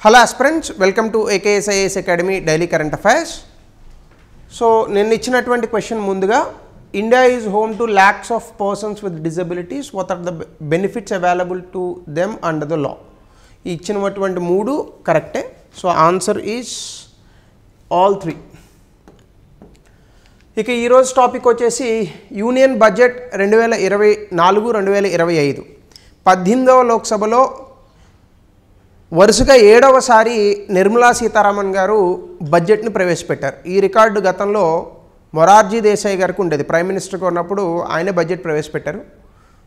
Hello aspirants, welcome to AKSIAS Academy Daily Current Affairs. So, నేను ఇచ్చినటువంటి question ముందుగా India is home to lakhs of persons with disabilities. What are the benefits available to them under the law? ఈ ఇచ్చినటువంటి మూడు కరెక్టే. So answer is all three. ఇక ఈరోజు topic వచ్చేసి యూనియన్ బడ్జెట్ 2024-2025 18వ లోక్సభలో వరుసగా 7వసారి నిర్మలా సీతారామన్ గారు బడ్జెట్ని ప్రవేశపెట్టారు. ఈ రికార్డు గతంలో మొరార్జీ దేశాయ్ గారికి ఉండేది. ప్రైమ్ మినిస్టర్గా ఉన్నప్పుడు ఆయనే బడ్జెట్ ప్రవేశపెట్టారు.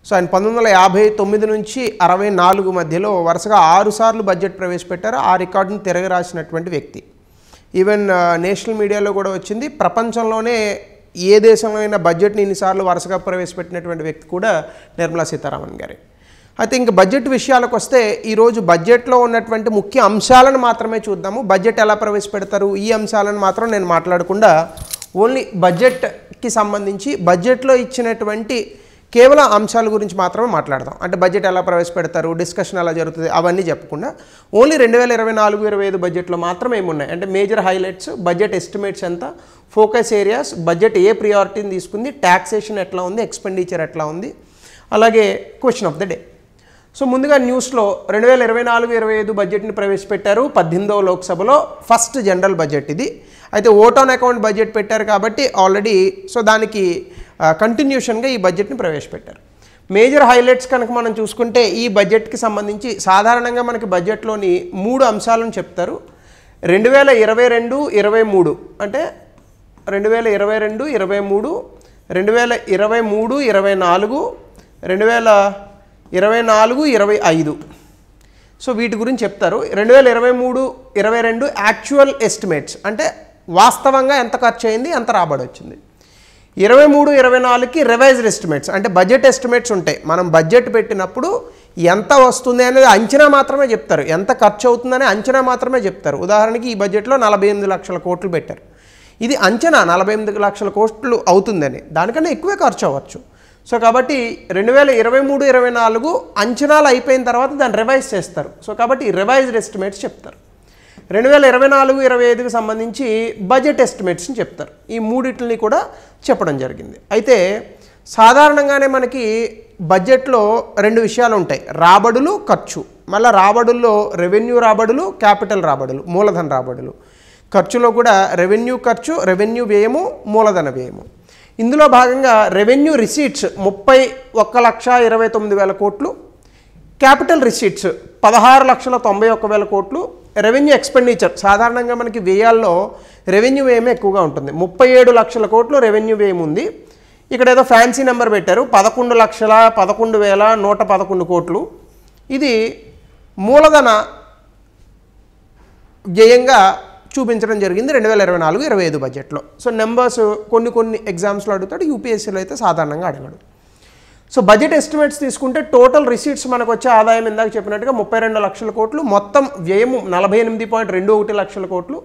సో ఆయన 1959 నుంచి 64 మధ్యలో వరుసగా 6 సార్లు బడ్జెట్ ప్రవేశపెట్టారు. ఆ రికార్డును తిరగరాసినటువంటి వ్యక్తి. ఈవెన్ నేషనల్ మీడియాలో కూడా వచ్చింది. ప్రపంచంలోనే ఏ దేశంలో అయినా బడ్జెట్ని ఇన్నిసార్లు వరుసగా ప్రవేశపెట్టినటువంటి వ్యక్తి కూడా నిర్మలా సీతారామన్ గారే. అయితే ఇంక బడ్జెట్ విషయాలకు వస్తే ఈరోజు బడ్జెట్లో ఉన్నటువంటి ముఖ్య అంశాలను మాత్రమే చూద్దాము. బడ్జెట్ ఎలా ప్రవేశపెడతారు ఈ అంశాలను మాత్రం నేను మాట్లాడకుండా ఓన్లీ బడ్జెట్కి సంబంధించి బడ్జెట్లో ఇచ్చినటువంటి కేవలం అంశాల గురించి మాత్రమే మాట్లాడదాం. అంటే బడ్జెట్ ఎలా ప్రవేశపెడతారు, డిస్కషన్ ఎలా జరుగుతుంది అవన్నీ చెప్పకుండా ఓన్లీ 2024-25 బడ్జెట్లో మాత్రం ఏమున్నాయి అంటే మేజర్ హైలైట్స్, బడ్జెట్ ఎస్టిమేట్స్ ఎంత, ఫోకస్ ఏరియాస్, బడ్జెట్ ఏ ప్రియారిటీని తీసుకుంది, ట్యాక్సేషన్ ఎట్లా ఉంది, ఎక్స్పెండిచర్ ఎట్లా ఉంది, అలాగే question of the day. So ముందుగా న్యూస్లో 2024-25 బడ్జెట్ని ప్రవేశపెట్టారు 18వ లోక్సభలో. ఫస్ట్ జనరల్ బడ్జెట్ ఇది. అయితే ఓట్ ఆన్ అకౌంట్ బడ్జెట్ పెట్టారు కాబట్టి ఆల్రెడీ సో దానికి కంటిన్యూషన్గా ఈ బడ్జెట్ని ప్రవేశపెట్టారు. మేజర్ హైలైట్స్ కనుక మనం చూసుకుంటే ఈ బడ్జెట్కి సంబంధించి సాధారణంగా మనకి బడ్జెట్లోని 3 అంశాలను చెప్తారు. 2022-23 అంటే 2022-23, 2023-24, 2024-25. సో వీటి గురించి చెప్తారు. 2023-22 యాక్చువల్ ఎస్టిమేట్స్ అంటే వాస్తవంగా ఎంత ఖర్చు అయింది, ఎంత రాబడి వచ్చింది. 23-24కి రివైజ్డ్ ఎస్టిమేట్స్ అంటే బడ్జెట్ ఎస్టిమేట్స్ ఉంటాయి. మనం బడ్జెట్ పెట్టినప్పుడు ఎంత వస్తుంది అనేది అంచనా మాత్రమే చెప్తారు, ఎంత ఖర్చు అవుతుందనే అంచనా మాత్రమే చెప్తారు. ఉదాహరణకి ఈ బడ్జెట్లో 48 లక్షల కోట్లు పెట్టారు. ఇది అంచనా 48 లక్షల కోట్లు అవుతుందని, దానికన్నా ఎక్కువే ఖర్చు అవ్వచ్చు. సో కాబట్టి 2023-24 అంచనాలు అయిపోయిన తర్వాత దాన్ని రివైజ్ చేస్తారు. సో కాబట్టి రివైజ్డ్ ఎస్టిమేట్స్ చెప్తారు. 2024-25కి సంబంధించి బడ్జెట్ ఎస్టిమేట్స్ని చెప్తారు. ఈ మూడింటిని కూడా చెప్పడం జరిగింది. అయితే సాధారణంగానే మనకి బడ్జెట్లో 2 విషయాలు ఉంటాయి, రాబడులు, ఖర్చు. మళ్ళీ రాబడుల్లో రెవెన్యూ రాబడులు, క్యాపిటల్ రాబడులు, మూలధన రాబడులు. ఖర్చులో కూడా రెవెన్యూ ఖర్చు, రెవెన్యూ వ్యయము, మూలధన వ్యయము. ఇందులో భాగంగా రెవెన్యూ రిసీట్స్ 31,29,000 కోట్లు, క్యాపిటల్ రిసీట్స్ 16,91,000 కోట్లు, రెవెన్యూ ఎక్స్పెండిచర్ సాధారణంగా మనకి వ్యయాల్లో రెవెన్యూ వ్యయమే ఎక్కువగా ఉంటుంది. 37 లక్షల కోట్లు రెవెన్యూ వ్యయం ఉంది. ఇక్కడ ఏదో ఫ్యాన్సీ నెంబర్ పెట్టారు, 11,11,111 కోట్లు. ఇది మూలధన వ్యయంగా చూపించడం జరిగింది 2024-25 బడ్జెట్లో. సో నెంబర్స్ కొన్ని ఎగ్జామ్స్లో అడుగుతాడు, యూపీఎస్సీలో అయితే సాధారణంగా అడగడు. సో బడ్జెట్ ఎస్టిమేట్స్ తీసుకుంటే టోటల్ రిసీట్స్ మనకు వచ్చే ఆదాయం ఇందాక చెప్పినట్టుగా 32 లక్షల కోట్లు, మొత్తం వ్యయము 48.21 లక్షల కోట్లు.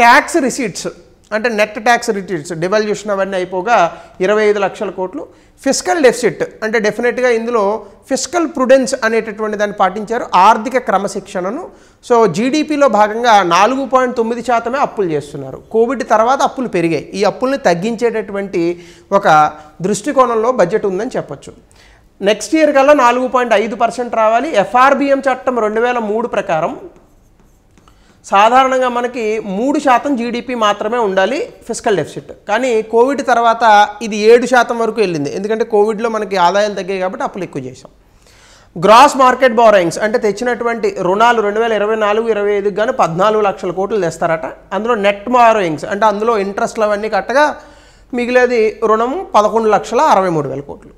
ట్యాక్స్ రిసీట్స్ అంటే నెట్ ట్యాక్స్ రిసీట్స్ డివాల్యూషన్ అవన్నీ అయిపోగా 25 లక్షల కోట్లు. ఫిస్కల్ డెఫిసిట్ అంటే డెఫినెట్గా ఇందులో ఫిస్కల్ ప్రుడెన్స్ అనేటటువంటి దాన్ని పాటించారు, ఆర్థిక క్రమశిక్షణను. సో జీడిపిలో భాగంగా 4.9% అప్పులు చేస్తున్నారు. కోవిడ్ తర్వాత అప్పులు పెరిగాయి. ఈ అప్పుల్ని తగ్గించేటటువంటి ఒక దృష్టికోణంలో బడ్జెట్ ఉందని చెప్పొచ్చు. నెక్స్ట్ ఇయర్ కల్లా 4.5% రావాలి. ఎఫ్ఆర్బిఎం చట్టం 2003 ప్రకారం సాధారణంగా మనకి 3% జీడిపి మాత్రమే ఉండాలి ఫిస్కల్ డెఫిసిట్. కానీ కోవిడ్ తర్వాత ఇది 7% వరకు వెళ్ళింది. ఎందుకంటే కోవిడ్లో మనకి ఆదాయాలు తగ్గాయి కాబట్టి అప్పులు ఎక్కువ చేసాం. గ్రాస్ మార్కెట్ బారోయింగ్స్ అంటే తెచ్చినటువంటి రుణాలు 2024-25 కానీ 14 లక్షల కోట్లు తెస్తారట. అందులో నెట్ బారోయింగ్స్ అంటే అందులో ఇంట్రెస్ట్లు అవన్నీ కట్టగా మిగిలేది రుణం 11,63,000 కోట్లు.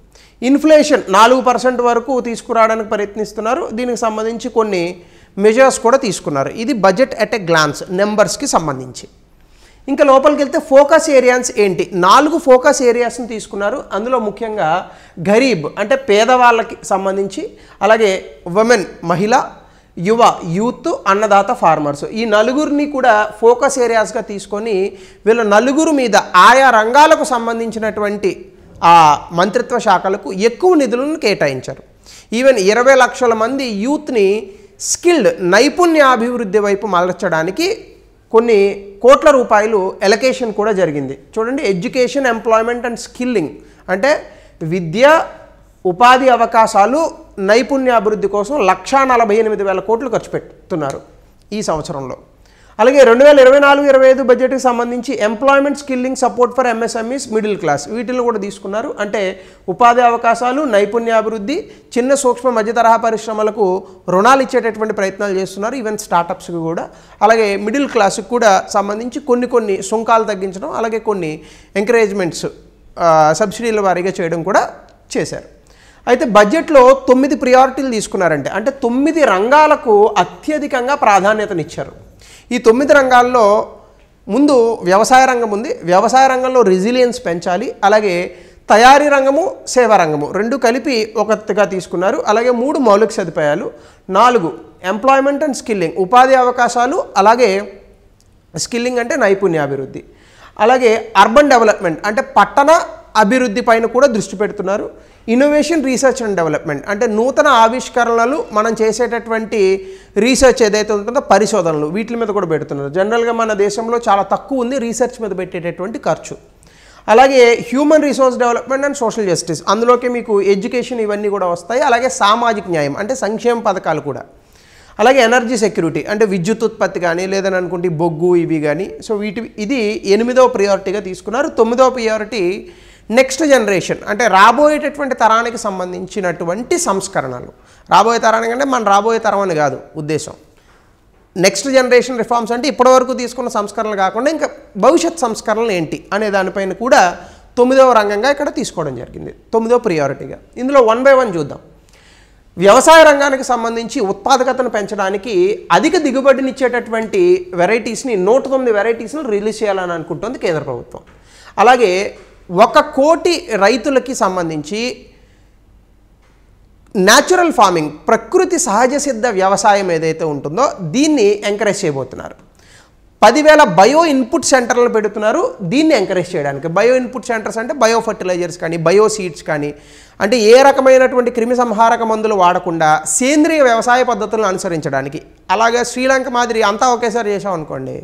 ఇన్ఫ్లేషన్ 4% వరకు తీసుకురావడానికి ప్రయత్నిస్తున్నారు. దీనికి సంబంధించి కొన్ని మెజర్స్ కూడా తీసుకున్నారు. ఇది బడ్జెట్ ఎట్ ఎ గ్లాన్స్ నెంబర్స్కి సంబంధించి. ఇంకా లోపలికి వెళ్తే ఫోకస్ ఏరియాస్ ఏంటి, 4 ఫోకస్ ఏరియాస్ని తీసుకున్నారు. అందులో ముఖ్యంగా గరీబ్ అంటే పేదవాళ్ళకి సంబంధించి, అలాగే ఉమెన్ మహిళ, యువ యూత్, అన్నదాత ఫార్మర్స్, ఈ నలుగురిని కూడా ఫోకస్ ఏరియాస్గా తీసుకొని వీళ్ళ నలుగురు మీద ఆయా రంగాలకు సంబంధించినటువంటి ఆ మంత్రిత్వ శాఖలకు ఎక్కువ నిధులను కేటాయించారు. ఈవెన్ 20 లక్షల మంది యూత్ని స్కిల్డ్ నైపుణ్యాభివృద్ధి వైపు మలచడానికి కొన్ని కోట్ల రూపాయలు ఎలకేషన్ కూడా జరిగింది. చూడండి, ఎడ్యుకేషన్, ఎంప్లాయ్మెంట్ అండ్ స్కిల్లింగ్ అంటే విద్య, ఉపాధి అవకాశాలు, నైపుణ్యాభివృద్ధి కోసం 1,48,000 కోట్లు ఖర్చు పెడుతున్నారు ఈ సంవత్సరంలో. అలాగే 2024-25 బడ్జెట్కి సంబంధించి employment, skilling, support for MSMEs, middle class వీటిని కూడా తీసుకున్నారు. అంటే ఉపాధి అవకాశాలు, నైపుణ్యాభివృద్ధి, చిన్న సూక్ష్మ మధ్య తరహా పరిశ్రమలకు రుణాలు ఇచ్చేటటువంటి ప్రయత్నాలు చేస్తున్నారు, ఈవెన్ స్టార్టప్స్కి కూడా. అలాగే మిడిల్ క్లాస్కి కూడా సంబంధించి కొన్ని సుంకాలు తగ్గించడం, అలాగే కొన్ని ఎంకరేజ్మెంట్స్ సబ్సిడీల వారీగా చేయడం కూడా చేశారు. అయితే బడ్జెట్లో 9 ప్రియారిటీలు తీసుకున్నారంటే, అంటే 9 రంగాలకు అత్యధికంగా ప్రాధాన్యతనిచ్చారు. ఈ 9 రంగాల్లో ముందు వ్యవసాయ రంగం ఉంది. వ్యవసాయ రంగంలో రెసిలియన్స్ పెంచాలి. అలాగే తయారీ రంగము, సేవా రంగము రెండు కలిపి ఒకటిగా తీసుకున్నారు. అలాగే 3 మౌలిక సదుపాయాలు, 4 ఎంప్లాయ్మెంట్ అండ్ స్కిల్లింగ్ ఉపాధి అవకాశాలు, అలాగే స్కిల్లింగ్ అంటే నైపుణ్యాభివృద్ధి, అలాగే అర్బన్ డెవలప్మెంట్ అంటే పట్టణ అభివృద్ధి పైన కూడా దృష్టి పెడుతున్నారు. ఇన్నోవేషన్, రీసెర్చ్ అండ్ డెవలప్మెంట్ అంటే నూతన ఆవిష్కరణలు, మనం చేసేటటువంటి రీసెర్చ్ ఏదైతే ఉంటుందో పరిశోధనలు, వీటి మీద కూడా పెడుతున్నారు. జనరల్గా మన దేశంలో చాలా తక్కువ ఉంది రీసెర్చ్ మీద పెట్టేటటువంటి ఖర్చు. అలాగే human resource development and social justice, అందులోకి మీకు ఎడ్యుకేషన్ ఇవన్నీ కూడా వస్తాయి. అలాగే సామాజిక న్యాయం అంటే సంక్షేమ పథకాలు కూడా. అలాగే ఎనర్జీ సెక్యూరిటీ అంటే విద్యుత్ ఉత్పత్తి కానీ, లేదని అనుకుంటే బొగ్గు ఇవి కానీ. సో ఇది 8వ ప్రియారిటీగా తీసుకున్నారు. 9వ ప్రియారిటీ నెక్స్ట్ జనరేషన్ అంటే రాబోయేటటువంటి తరానికి సంబంధించినటువంటి సంస్కరణలు. రాబోయే తరానికి అంటే మన రాబోయే తరం అని కాదు ఉద్దేశం. నెక్స్ట్ జనరేషన్ రిఫార్మ్స్ అంటే ఇప్పటివరకు తీసుకున్న సంస్కరణలు కాకుండా ఇంకా భవిష్యత్ సంస్కరణలు ఏంటి అనే దానిపైన కూడా 9వ రంగంగా ఇక్కడ తీసుకోవడం జరిగింది, 9వ ప్రియారిటీగా. ఇందులో 1 by 1 చూద్దాం. వ్యవసాయ రంగానికి సంబంధించి ఉత్పాదకతను పెంచడానికి అధిక దిగుబడినిచ్చేటటువంటి వెరైటీస్ని 109 వెరైటీస్ని రిలీజ్ చేయాలని అనుకుంటుంది కేంద్ర ప్రభుత్వం. అలాగే 1 కోటి రైతులకి సంబంధించి న్యాచురల్ ఫార్మింగ్ ప్రకృతి సహజ సిద్ధ వ్యవసాయం ఏదైతే ఉంటుందో దీన్ని ఎంకరేజ్ చేయబోతున్నారు. 10,000 బయో ఇన్పుట్ సెంటర్లు పెడుతున్నారు దీన్ని ఎంకరేజ్ చేయడానికి. బయో ఇన్పుట్ సెంటర్స్ అంటే బయో ఫర్టిలైజర్స్ కానీ, బయో సీడ్స్ కానీ, అంటే ఏ రకమైనటువంటి క్రిమి సంహారక మందులు వాడకుండా సేంద్రియ వ్యవసాయ పద్ధతులను అనుసరించడానికి. అలాగే శ్రీలంక మాదిరి అంతా ఒకేసారి చేసాం అనుకోండి,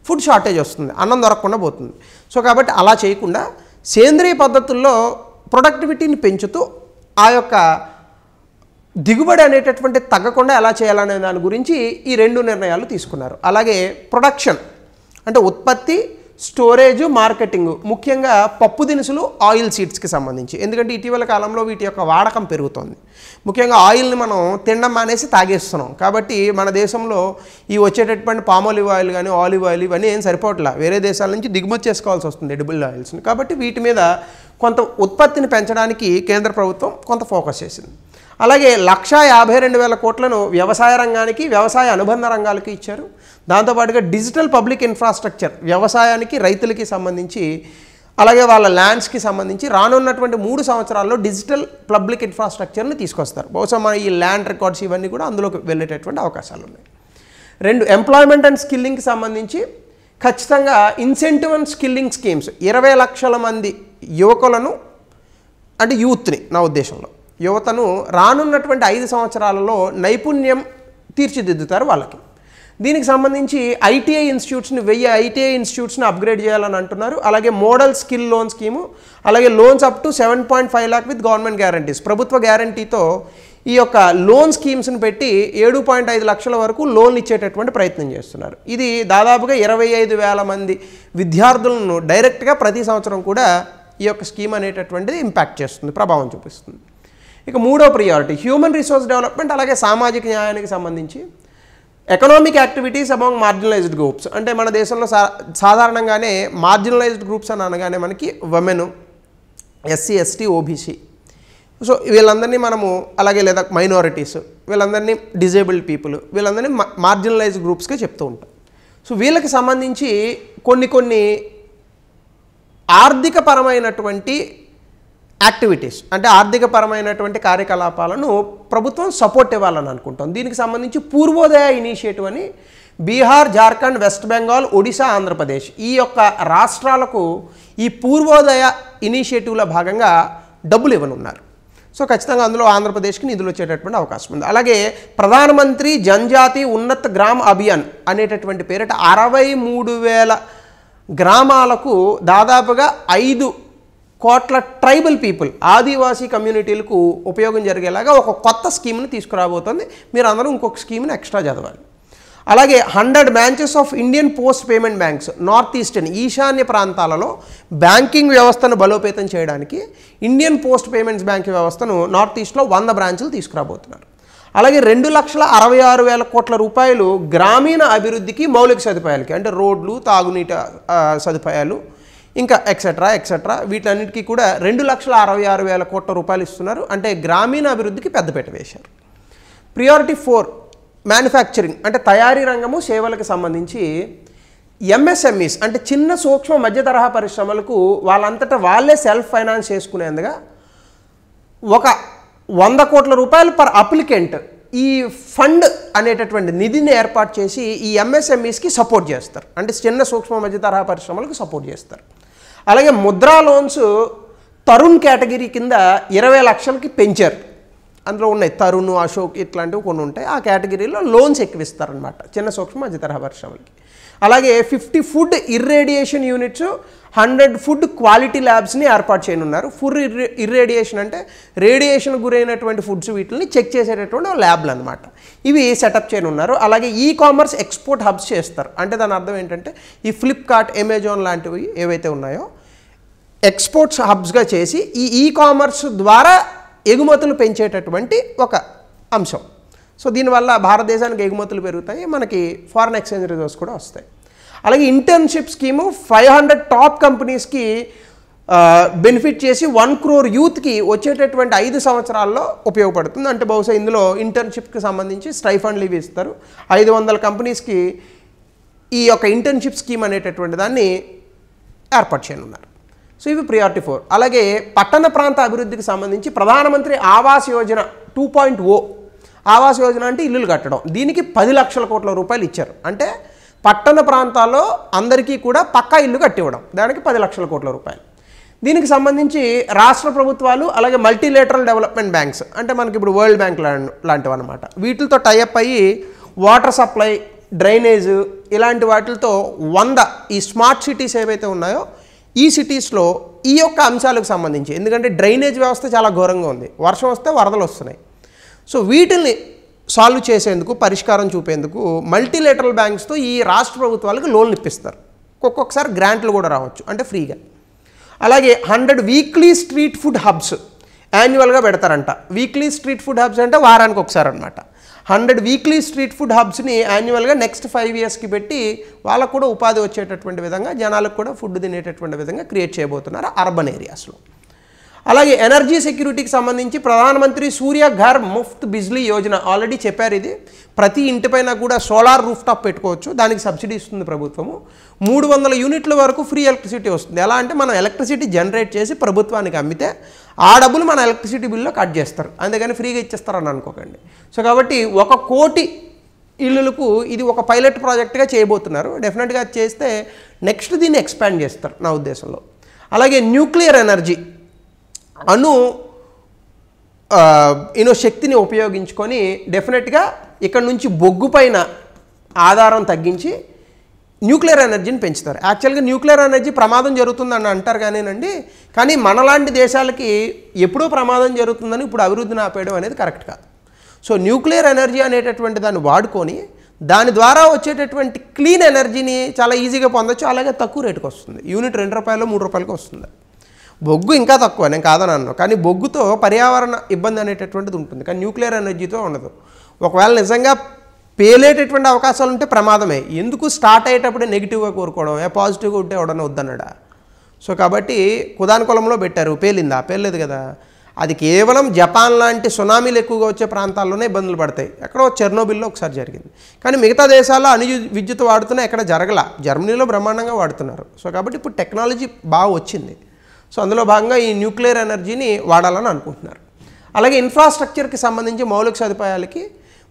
ఫుడ్ షార్టేజ్ వస్తుంది, అన్నం దొరకకుండా పోతుంది. సో కాబట్టి అలా చేయకుండా సేంద్రియ పద్ధతుల్లో ప్రొడక్టివిటీని పెంచుతూ ఆ యొక్క దిగుబడి అనేటటువంటి తగ్గకుండా ఎలా చేయాలనే దాని గురించి ఈ 2 నిర్ణయాలు తీసుకున్నారు. అలాగే ప్రొడక్షన్ అంటే ఉత్పత్తి, స్టోరేజ్, మార్కెటింగ్, ముఖ్యంగా పప్పు దినుసులు, ఆయిల్ సీడ్స్కి సంబంధించి. ఎందుకంటే ఇటీవల కాలంలో వీటి యొక్క వాడకం పెరుగుతోంది. ముఖ్యంగా ఆయిల్ని మనం తినడం మానేసి తాగేస్తున్నాం. కాబట్టి మన దేశంలో ఈ వచ్చేటటువంటి పామోలివ్ ఆయిల్ కానీ, ఆలివ్ ఆయిల్ ఇవన్నీ ఏం సరిపోవట్లా, వేరే దేశాల నుంచి దిగుమతి చేసుకోవాల్సి వస్తుంది ఎడిబుల్ ఆయిల్స్ని. కాబట్టి వీటి మీద కొంత ఉత్పత్తిని పెంచడానికి కేంద్ర ప్రభుత్వం కొంత ఫోకస్ చేసింది. అలాగే 1,52,000 కోట్లను వ్యవసాయ రంగానికి, వ్యవసాయ అనుబంధ రంగాలకి ఇచ్చారు. దాంతోపాటుగా డిజిటల్ పబ్లిక్ ఇన్ఫ్రాస్ట్రక్చర్ వ్యవసాయానికి, రైతులకి సంబంధించి, అలాగే వాళ్ళ ల్యాండ్స్కి సంబంధించి రానున్నటువంటి 3 సంవత్సరాల్లో డిజిటల్ పబ్లిక్ ఇన్ఫ్రాస్ట్రక్చర్ని తీసుకొస్తారు. బహుశా మన ఈ ల్యాండ్ రికార్డ్స్ ఇవన్నీ కూడా అందులోకి వెళ్ళేటటువంటి అవకాశాలు ఉన్నాయి. 2 ఎంప్లాయ్మెంట్ అండ్ స్కిల్లింగ్కి సంబంధించి ఖచ్చితంగా ఇన్సెంటివ్ అండ్ స్కిల్లింగ్ స్కీమ్స్ 20 లక్షల మంది యువకులను అంటే యూత్ని, నా ఉద్దేశంలో యువతను రానున్నటువంటి 5 సంవత్సరాలలో నైపుణ్యం తీర్చిదిద్దుతారు వాళ్ళకి. దీనికి సంబంధించి ఐటీఐ ఇన్స్టిట్యూట్స్ని 1000 ఐటీఐ ఇన్స్టిట్యూట్స్ని అప్గ్రేడ్ చేయాలని అంటున్నారు. అలాగే మోడల్ స్కిల్ లోన్ స్కీము, అలాగే loans up to 7.5 lakh with government guarantees, ప్రభుత్వ గ్యారంటీతో ఈ యొక్క లోన్ స్కీమ్స్ని పెట్టి 7.5 లక్షల వరకు లోన్లు ఇచ్చేటటువంటి ప్రయత్నం చేస్తున్నారు. ఇది దాదాపుగా 25,000 మంది విద్యార్థులను డైరెక్ట్గా ప్రతి సంవత్సరం కూడా ఈ యొక్క స్కీమ్ అనేటటువంటిది ఇంపాక్ట్ చేస్తుంది, ప్రభావం చూపిస్తుంది. ఇక 3వ ప్రియారిటీ హ్యూమన్ రిసోర్స్ డెవలప్మెంట్, అలాగే సామాజిక న్యాయానికి సంబంధించి economic activities among marginalised groups. అంటే మన దేశంలో సాధారణంగానే మార్జినలైజ్డ్ గ్రూప్స్ అని అనగానే మనకి women, SC, ST, OBC, so వీళ్ళందరినీ మనము, అలాగే లేదా మైనారిటీస్, వీళ్ళందరినీ డిజేబుల్డ్ పీపుల్, వీళ్ళందరినీ మార్జినలైజ్డ్ గ్రూప్స్గా చెప్తూ ఉంటాం. సో వీళ్ళకి సంబంధించి కొన్ని ఆర్థికపరమైనటువంటి యాక్టివిటీస్ అంటే ఆర్థికపరమైనటువంటి కార్యకలాపాలను ప్రభుత్వం సపోర్ట్ ఇవ్వాలని అనుకుంటాం. దీనికి సంబంధించి పూర్వోదయ ఇనిషియేటివ్ అని బీహార్, జార్ఖండ్, వెస్ట్ బెంగాల్, ఒడిశా, ఆంధ్రప్రదేశ్ ఈ యొక్క రాష్ట్రాలకు ఈ పూర్వోదయ ఇనిషియేటివ్లో భాగంగా డబ్బులు ఇవ్వనున్నారు. సో ఖచ్చితంగా అందులో ఆంధ్రప్రదేశ్కి నిధులు వచ్చేటటువంటి అవకాశం ఉంది. అలాగే ప్రధానమంత్రి జనజాతి ఉన్నత గ్రామ్ అభియాన్ అనేటటువంటి పేరిట 63,000 గ్రామాలకు దాదాపుగా 5 కోట్ల ట్రైబల్ పీపుల్ ఆదివాసీ కమ్యూనిటీలకు ఉపయోగం జరిగేలాగా ఒక కొత్త స్కీమ్ని తీసుకురాబోతోంది. మీరు అందరూ ఇంకొక స్కీమ్ని ఎక్స్ట్రా చదవాలి. అలాగే 100 branches of Indian post payment banks north eastern ఈశాన్య ప్రాంతాలలో బ్యాంకింగ్ వ్యవస్థను బలోపేతం చేయడానికి ఇండియన్ పోస్ట్ పేమెంట్స్ బ్యాంక్ వ్యవస్థను నార్త్ ఈస్ట్లో 100 బ్రాంచులు తీసుకురాబోతున్నారు. అలాగే 2,66,000 కోట్ల రూపాయలు గ్రామీణ అభివృద్ధికి మౌలిక సదుపాయాలకి, అంటే రోడ్లు, తాగునీటి సదుపాయాలు, ఇంకా ఎక్సెట్రా వీటన్నిటికీ కూడా 2,66,000 కోట్ల రూపాయలు ఇస్తున్నారు. అంటే గ్రామీణ అభివృద్ధికి పెద్దపీట వేశారు. ప్రియారిటీ 4 మ్యానుఫ్యాక్చరింగ్, అంటే తయారీ రంగము, సేవలకు సంబంధించి ఎంఎస్ఎంఈస్ అంటే చిన్న సూక్ష్మ మధ్య తరహా పరిశ్రమలకు వాళ్ళంతటా వాళ్ళే సెల్ఫ్ ఫైనాన్స్ చేసుకునేందుగా ఒక 100 కోట్ల రూపాయలు పర్ అప్లికెంట్ ఈ ఫండ్ అనేటటువంటి నిధిని ఏర్పాటు చేసి ఈ ఎంఎస్ఎంఈస్కి సపోర్ట్ చేస్తారు. అంటే చిన్న సూక్ష్మ మధ్య తరహా పరిశ్రమలకు సపోర్ట్ చేస్తారు. అలాగే ముద్రా లోన్స్ తరుణ్ కేటగిరీ కింద 20 లక్షలకి పెంచారు. అందులో ఉన్నాయి తరుణ్, అశోక్ ఇట్లాంటివి కొన్ని ఉంటాయి. ఆ కేటగిరీలో లోన్స్ ఎక్కువ ఇస్తారనమాట చిన్న సూక్ష్మ మధ్య తరహా పరిశ్రమలకి. అలాగే 50 food irradiation units, 100 food quality ల్యాబ్స్ని ఏర్పాటు చేయనున్నారు. ఫుడ్ ఇర్రేడియేషన్ అంటే రేడియేషన్ గురైనటువంటి ఫుడ్స్ వీటిని చెక్ చేసేటటువంటి ల్యాబ్లు అనమాట. ఇవి సెటప్ చేయనున్నారు. అలాగే కామర్స్ ఎక్స్పోర్ట్ హబ్స్ చేస్తారు. అంటే దాని అర్థం ఏంటంటే ఈ ఫ్లిప్కార్ట్, అమెజాన్ లాంటివి ఏవైతే ఉన్నాయో ఎక్స్పోర్ట్స్ హబ్స్గా చేసి ఈ కామర్స్ ద్వారా ఎగుమతులు పెంచేటటువంటి ఒక అంశం. సో దీనివల్ల భారతదేశానికి ఎగుమతులు పెరుగుతాయి, మనకి ఫారెన్ ఎక్స్చేంజ్ రిజర్వ్స్ కూడా వస్తాయి. అలాగే ఇంటర్న్షిప్ స్కీము 500 టాప్ కంపెనీస్కి బెనిఫిట్ చేసి 1 crore యూత్కి వచ్చేటటువంటి 5 సంవత్సరాల్లో ఉపయోగపడుతుంది. అంటే బహుశా ఇందులో ఇంటర్న్షిప్కి సంబంధించి స్టైఫండ్లు ఇవి ఇస్తారు. 500 కంపెనీస్కి ఈ యొక్క ఇంటర్న్షిప్ స్కీమ్ అనేటటువంటి దాన్ని ఏర్పాటు చేయనున్నారు. సో ఇవి ప్రియారిటీ 4. అలాగే పట్టణ ప్రాంత అభివృద్ధికి సంబంధించి ప్రధానమంత్రి ఆవాస్ యోజన 2.0 ఆవాస్ యోజన అంటే ఇల్లులు కట్టడం. దీనికి 10 లక్షల కోట్ల రూపాయలు ఇచ్చారు. అంటే పట్టణ ప్రాంతాల్లో అందరికీ కూడా పక్కా ఇల్లు కట్టివ్వడం, దానికి 10 లక్షల కోట్ల రూపాయలు. దీనికి సంబంధించి రాష్ట్ర ప్రభుత్వాలు అలాగే మల్టీలేటరల్ డెవలప్మెంట్ బ్యాంక్స్, అంటే మనకి ఇప్పుడు వరల్డ్ బ్యాంక్ లాంటివి అనమాట, వీటితో టైఅప్ అయ్యి వాటర్ సప్లై, డ్రైనేజ్ ఇలాంటి వాటితో 100 ఈ స్మార్ట్ సిటీస్ ఏవైతే ఉన్నాయో ఈ సిటీస్లో ఈ యొక్క అంశాలకు సంబంధించి, ఎందుకంటే డ్రైనేజ్ వ్యవస్థ చాలా ఘోరంగా ఉంది, వర్షం వస్తే వరదలు వస్తున్నాయి. సో వీటిని సాల్వ్ చేసేందుకు, పరిష్కారం చూపేందుకు మల్టీలేటరల్ బ్యాంక్స్తో ఈ రాష్ట్ర ప్రభుత్వాలకు లోన్లు ఇప్పిస్తారు. ఒక్కొక్కసారి గ్రాంట్లు కూడా రావచ్చు, అంటే ఫ్రీగా. అలాగే 100 వీక్లీ స్ట్రీట్ ఫుడ్ హబ్స్ యాన్యువల్గా పెడతారంట. వీక్లీ స్ట్రీట్ ఫుడ్ హబ్స్ అంటే వారానికి ఒకసారి అనమాట. 100 వీక్లీ స్ట్రీట్ ఫుడ్ హబ్స్ని యాన్యువల్గా నెక్స్ట్ 5 ఇయర్స్కి పెట్టి వాళ్ళకు కూడా ఉపాధి వచ్చేటటువంటి విధంగా, జనాలకు కూడా ఫుడ్ తినేటటువంటి విధంగా క్రియేట్ చేయబోతున్నారు అర్బన్ ఏరియాస్లో. అలాగే ఎనర్జీ సెక్యూరిటీకి సంబంధించి ప్రధానమంత్రి సూర్య ఘర్ ముఫ్త్ బిజ్లీ యోజన ఆల్రెడీ చెప్పారు. ఇది ప్రతి ఇంటిపైన కూడా సోలార్ రూఫ్ టాప్ పెట్టుకోవచ్చు, దానికి సబ్సిడీ ఇస్తుంది ప్రభుత్వము. 300 యూనిట్ల వరకు ఫ్రీ ఎలక్ట్రిసిటీ వస్తుంది. ఎలా అంటే మనం ఎలక్ట్రిసిటీ జనరేట్ చేసి ప్రభుత్వానికి అమ్మితే ఆ డబ్బులు మన ఎలక్ట్రిసిటీ బిల్లో కట్ చేస్తారు, అందుకని ఫ్రీగా ఇచ్చేస్తారని అనుకోకండి. సో కాబట్టి 1 కోటి ఇళ్ళకు ఇది ఒక పైలట్ ప్రాజెక్ట్గా చేయబోతున్నారు. డెఫినెట్గా చేస్తే నెక్స్ట్ దీన్ని ఎక్స్పాండ్ చేస్తారు నా ఉద్దేశంలో. అలాగే న్యూక్లియర్ ఎనర్జీ, శక్తిని ఉపయోగించుకొని డెఫినెట్గా ఇక్కడ నుంచి బొగ్గు పైన ఆధారం తగ్గించి న్యూక్లియర్ ఎనర్జీని పెంచుతారు. యాక్చువల్గా న్యూక్లియర్ ఎనర్జీ ప్రమాదం జరుగుతుందని అంటారు కానీ మనలాంటి దేశాలకి ఎప్పుడూ ప్రమాదం జరుగుతుందని ఇప్పుడు అభివృద్ధిని ఆపేయడం అనేది కరెక్ట్ కాదు. సో న్యూక్లియర్ ఎనర్జీ అనేటటువంటి దాన్ని వాడుకొని దాని ద్వారా వచ్చేటటువంటి క్లీన్ ఎనర్జీని చాలా ఈజీగా పొందొచ్చు. అలాగే తక్కువ రేటుకి వస్తుంది. యూనిట్ 2 రూపాయలు 3 రూపాయలకి వస్తుంది. బొగ్గు ఇంకా తక్కువ, నేను కాదని అన్నాను, కానీ బొగ్గుతో పర్యావరణ ఇబ్బంది అనేటటువంటిది ఉంటుంది, కానీ న్యూక్లియర్ ఎనర్జీతో ఉండదు. ఒకవేళ నిజంగా పేలేటటువంటి అవకాశాలు ఉంటే ప్రమాదమే. ఎందుకు స్టార్ట్ అయ్యేటప్పుడే నెగిటివ్గా కోరుకోవడం, పాజిటివ్గా ఉంటే ఎవడన్నా వద్దన్నాడా? సో కాబట్టి కుదానుకూలంలో పెట్టారు, పేలిందా? పేర్లేదు కదా. అది కేవలం జపాన్ లాంటి సునామీలు ఎక్కువగా వచ్చే ప్రాంతాల్లోనే ఇబ్బందులు పడతాయి. ఎక్కడో చెర్నోబిల్లో ఒకసారి జరిగింది, కానీ మిగతా దేశాల్లో విద్యుత్ వాడుతున్నా ఎక్కడ జరగల. జర్మనీలో బ్రహ్మాండంగా వాడుతున్నారు. సో కాబట్టి ఇప్పుడు టెక్నాలజీ బాగా వచ్చింది. సో అందులో భాగంగా ఈ న్యూక్లియర్ ఎనర్జీని వాడాలని అనుకుంటున్నారు. అలాగే ఇన్ఫ్రాస్ట్రక్చర్కి సంబంధించి మౌలిక సదుపాయాలకి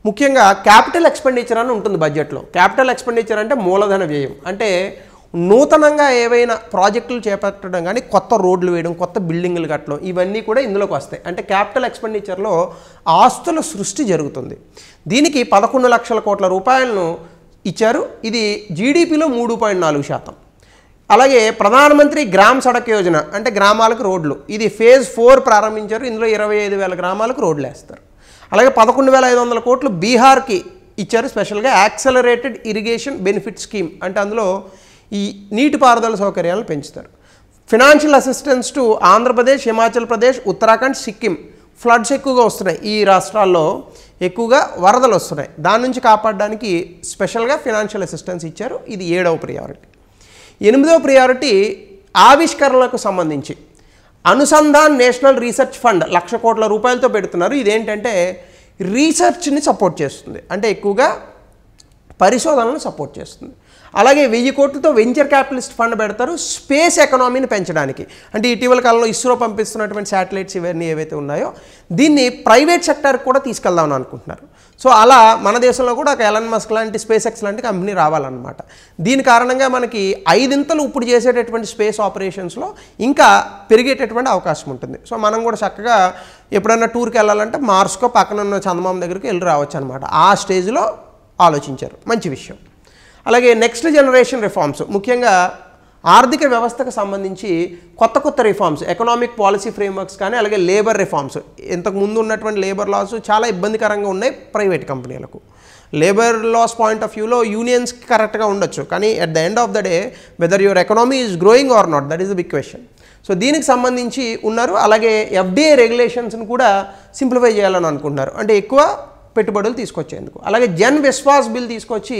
ముఖ్యంగా క్యాపిటల్ ఎక్స్పెండిచర్ అని ఉంటుంది బడ్జెట్లో. క్యాపిటల్ ఎక్స్పెండిచర్ అంటే మూలధన వ్యయం, అంటే నూతనంగా ఏవైనా ప్రాజెక్టులు చేపట్టడం కానీ కొత్త రోడ్లు వేయడం, కొత్త బిల్డింగులు కట్టడం, ఇవన్నీ కూడా ఇందులోకి వస్తాయి. అంటే క్యాపిటల్ ఎక్స్పెండిచర్లో ఆస్తుల సృష్టి జరుగుతుంది. దీనికి 11 లక్షల కోట్ల రూపాయలను ఇచ్చారు. ఇది జీడిపిలో 3.4%. అలాగే ప్రధానమంత్రి గ్రామ్ సడక్ యోజన అంటే గ్రామాలకు రోడ్లు, ఇది ఫేజ్ 4 ప్రారంభించారు. ఇందులో 25,000 గ్రామాలకు రోడ్లు వేస్తారు. అలాగే 11,500 కోట్లు బీహార్కి ఇచ్చారు. స్పెషల్గా యాక్సలరేటెడ్ ఇరిగేషన్ బెనిఫిట్ స్కీమ్ అంటే అందులో ఈ నీటిపారుదల సౌకర్యాలను పెంచుతారు. Financial assistance to Andhra Pradesh, Himachal Pradesh, Uttarakhand, Sikkim. Floods ఎక్కువగా వస్తున్నాయి ఈ రాష్ట్రాల్లో, ఎక్కువగా వరదలు వస్తున్నాయి. దాని నుంచి కాపాడడానికి స్పెషల్గా ఫినాన్షియల్ అసిస్టెన్స్ ఇచ్చారు. ఇది 7వ ప్రియారిటీ. 8వ ప్రియారిటీ ఆవిష్కరణలకు సంబంధించి అనుసంధాన్ నేషనల్ రీసెర్చ్ ఫండ్ 1,00,000 కోట్ల రూపాయలతో పెడుతున్నారు. ఇదేంటంటే రీసెర్చ్ని సపోర్ట్ చేస్తుంది, అంటే ఎక్కువగా పరిశోధనలను సపోర్ట్ చేస్తుంది. అలాగే 1000 కోట్లతో వెంచర్ క్యాపిటలిస్ట్ ఫండ్ పెడతారు స్పేస్ ఎకనామీని పెంచడానికి. అంటే ఇటీవల కాలంలో ఇస్రో పంపిస్తున్నటువంటి శాటిలైట్స్ ఇవన్నీ ఏవైతే ఉన్నాయో దీన్ని ప్రైవేట్ సెక్టర్కి కూడా తీసుకెళ్దామని అనుకుంటున్నారు. సో అలా మన దేశంలో కూడా ఒక ఎలన్ మస్క్ లాంటి స్పేస్ ఎక్స్ లాంటి కంపెనీ రావాలన్నమాట. దీని కారణంగా మనకి 5 ఇంతలు ఇప్పుడు చేసేటటువంటి స్పేస్ ఆపరేషన్స్లో ఇంకా పెరిగేటటువంటి అవకాశం ఉంటుంది. సో మనం కూడా చక్కగా ఎప్పుడైనా టూర్కి వెళ్ళాలంటే మార్స్కో పక్కన ఉన్న చందమామ దగ్గరికి వెళ్ళి రావచ్చు అనమాట. ఆ స్టేజ్లో ఆలోచించారు, మంచి విషయం. అలాగే నెక్స్ట్ జనరేషన్ రిఫార్మ్స్, ముఖ్యంగా ఆర్థిక వ్యవస్థకు సంబంధించి కొత్త రిఫార్మ్స్, ఎకనామిక్ పాలసీ ఫ్రేమ్వర్క్స్ కానీ, అలాగే లేబర్ రిఫార్మ్స్. ఇంతకు ముందు ఉన్నటువంటి లేబర్ లాస్ చాలా ఇబ్బందికరంగా ఉన్నాయి ప్రైవేట్ కంపెనీలకు. లేబర్ లాస్ పాయింట్ ఆఫ్ వ్యూలో యూనియన్స్కి కరెక్ట్గా ఉండొచ్చు, కానీ at the end of the day whether your economy is growing or not, that is the big question. So దీనికి సంబంధించి ఉన్నారు. అలాగే ఎఫ్డిఐ రెగ్యులేషన్స్ని కూడా సింప్లిఫై చేయాలని అనుకుంటున్నారు, అంటే ఎక్కువ పెట్టుబడులు తీసుకొచ్చేందుకు. అలాగే జన్ విశ్వాస్ బిల్ తీసుకొచ్చి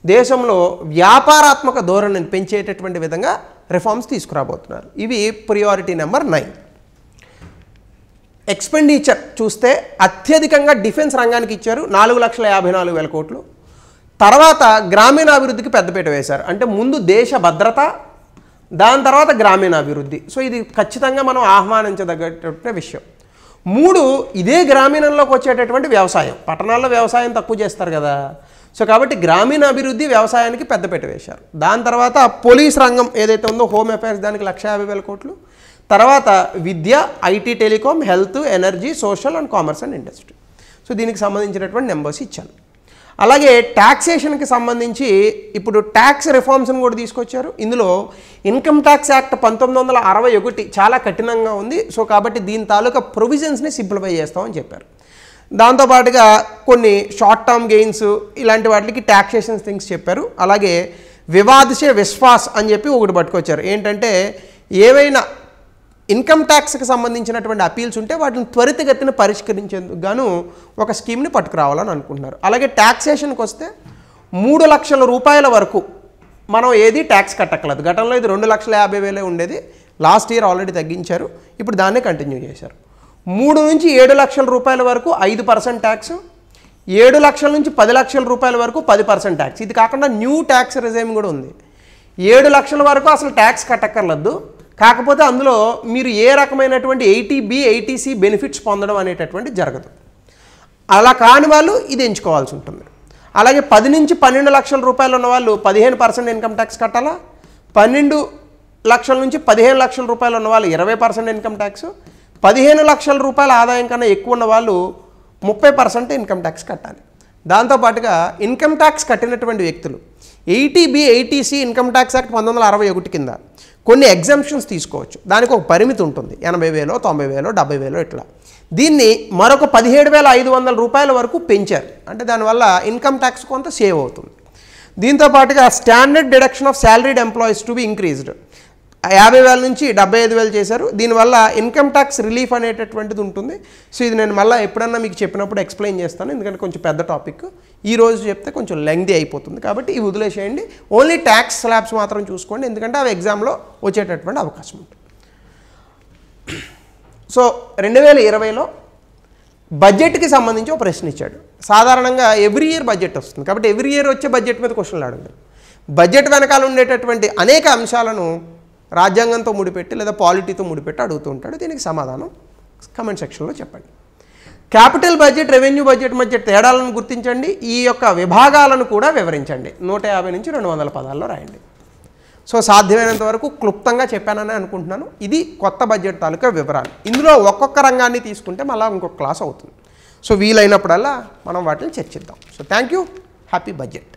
దేశంలో వ్యాపారాత్మక ధోరణిని పెంచేటటువంటి విధంగా రిఫార్మ్స్ తీసుకురాబోతున్నారు. ఇవి ప్రియారిటీ నెంబర్ 9. ఎక్స్పెండిచర్ చూస్తే అత్యధికంగా డిఫెన్స్ రంగానికి ఇచ్చారు 4,54,000 కోట్లు. తర్వాత గ్రామీణాభివృద్ధికి పెద్దపీట వేశారు. అంటే ముందు దేశ భద్రత, దాని తర్వాత గ్రామీణాభివృద్ధి. సో ఇది ఖచ్చితంగా మనం ఆహ్వానించదగ్గటువంటి విషయం. 3 ఇదే గ్రామీణంలోకి వచ్చేటటువంటి వ్యవసాయం. పట్టణాల్లో వ్యవసాయం తక్కువ చేస్తారు కదా, సో కాబట్టి గ్రామీణాభివృద్ధి వ్యవసాయానికి పెద్దపీట వేశారు. దాని తర్వాత పోలీస్ రంగం ఏదైతే ఉందో హోమ్ అఫైర్స్, దానికి 1,50,000 కోట్లు. తర్వాత విద్య, IT, telecom, health, energy, social and commerce and industry. So దీనికి సంబంధించినటువంటి నెంబర్స్ ఇచ్చాను. అలాగే ట్యాక్సేషన్కి సంబంధించి ఇప్పుడు ట్యాక్స్ రిఫార్మ్స్ని కూడా తీసుకొచ్చారు. ఇందులో ఇన్కమ్ ట్యాక్స్ యాక్ట్ 1961 చాలా కఠినంగా ఉంది. సో కాబట్టి దీని తాలూకా ప్రొవిజన్స్ని సింప్లిఫై చేస్తామని చెప్పారు. దాంతోపాటుగా కొన్ని షార్ట్ టర్మ్ గెయిన్స్ ఇలాంటి వాటికి ట్యాక్సేషన్ థింగ్స్ చెప్పారు. అలాగే వివాదసే విశ్వాస్ అని చెప్పి ఒకటి పట్టుకొచ్చారు. ఏంటంటే ఏవైనా ఇన్కమ్ ట్యాక్స్కి సంబంధించినటువంటి అపీల్స్ ఉంటే వాటిని త్వరితగతిన పరిష్కరించేందుకు గాను ఒక స్కీమ్ని పట్టుకురావాలని అనుకుంటున్నారు. అలాగే ట్యాక్సేషన్కి వస్తే 3 లక్షల రూపాయల వరకు మనం ఏది ట్యాక్స్ కట్టక్కలేదు. గతంలో ఇది 2,50,000 ఉండేది, లాస్ట్ ఇయర్ ఆల్రెడీ తగ్గించారు, ఇప్పుడు దాన్నే కంటిన్యూ చేశారు. 3 నుంచి 7 లక్షల రూపాయల వరకు 5% ట్యాక్స్, 7 లక్షల నుంచి 10 లక్షల రూపాయల వరకు 10% ట్యాక్స్. ఇది కాకుండా న్యూ ట్యాక్స్ రిజైమ్ కూడా ఉంది. 7 లక్షల వరకు అసలు ట్యాక్స్ కట్టక్కర్లేదు, కాకపోతే అందులో మీరు ఏ రకమైనటువంటి 80B 80C బెనిఫిట్స్ పొందడం అనేటటువంటి జరగదు. అలా కాని వాళ్ళు ఇది ఎంచుకోవాల్సి ఉంటుంది. అలాగే 10 నుంచి 12 లక్షల రూపాయలు ఉన్న వాళ్ళు 15% ఇన్కమ్ ట్యాక్స్ కట్టాలా, 12 లక్షల నుంచి 15 లక్షల రూపాయలు ఉన్న వాళ్ళు 20% ఇన్కమ్ ట్యాక్స్, 15 లక్షల రూపాయల ఆదాయం కన్నా ఎక్కువ ఉన్న వాళ్ళు 30% ఇన్కమ్ ట్యాక్స్ కట్టాలి. దాంతోపాటుగా ఇన్కమ్ ట్యాక్స్ కట్టినటువంటి వ్యక్తులు 80B 80C income tax act 1961 కింద కొన్ని ఎగ్జంప్షన్స్ తీసుకోవచ్చు. దానికి ఒక పరిమితి ఉంటుంది, 80,000, 90,000, 70,000 ఇట్లా. దీన్ని మరొక 17,500 రూపాయల వరకు పెంచారు. అంటే దానివల్ల ఇన్కమ్ ట్యాక్స్ కొంత సేవ్ అవుతుంది. దీంతోపాటుగా standard deduction of salaried employees to be increased 50,000 నుంచి 75,000 చేశారు. దీనివల్ల ఇన్కమ్ ట్యాక్స్ రిలీఫ్ అనేటటువంటిది ఉంటుంది. సో ఇది నేను మళ్ళీ ఎప్పుడన్నా మీకు చెప్పినప్పుడు ఎక్స్ప్లెయిన్ చేస్తాను, ఎందుకంటే కొంచెం పెద్ద టాపిక్. ఈ రోజు చెప్తే కొంచెం లెంగ్దీ అయిపోతుంది, కాబట్టి ఇవి వదిలేసేయండి. ఓన్లీ ట్యాక్స్ స్లాబ్స్ మాత్రం చూసుకోండి, ఎందుకంటే అవి ఎగ్జామ్లో వచ్చేటటువంటి అవకాశం ఉంటుంది. సో 2020లో బడ్జెట్కి సంబంధించి ఒక ప్రశ్న ఇచ్చాడు. సాధారణంగా ఎవ్రీ ఇయర్ బడ్జెట్ వస్తుంది, కాబట్టి ఎవ్రీ ఇయర్ వచ్చే బడ్జెట్ మీద క్వశ్చన్లు అడగండి. బడ్జెట్ వెనకాల ఉండేటటువంటి అనేక అంశాలను రాజ్యాంగంతో ముడిపెట్టి లేదా పాలిటీతో ముడిపెట్టి అడుగుతూ ఉంటాడు. దీనికి సమాధానం కమెంట్ సెక్షన్లో చెప్పండి. క్యాపిటల్ బడ్జెట్, రెవెన్యూ బడ్జెట్ మధ్య తేడాలను గుర్తించండి. ఈ యొక్క విభాగాలను కూడా వివరించండి. 150 నుంచి 200 పదాల్లో రాయండి. సో సాధ్యమైనంత వరకు క్లుప్తంగా చెప్పానని అనుకుంటున్నాను. ఇది కొత్త బడ్జెట్ తాలూకా వివరాలు. ఇందులో ఒక్కొక్క రంగాన్ని తీసుకుంటే మళ్ళీ ఇంకొక క్లాస్ అవుతుంది. సో వీలైనప్పుడల్లా మనం వాటిని చర్చిద్దాం. So thank you. Happy budget.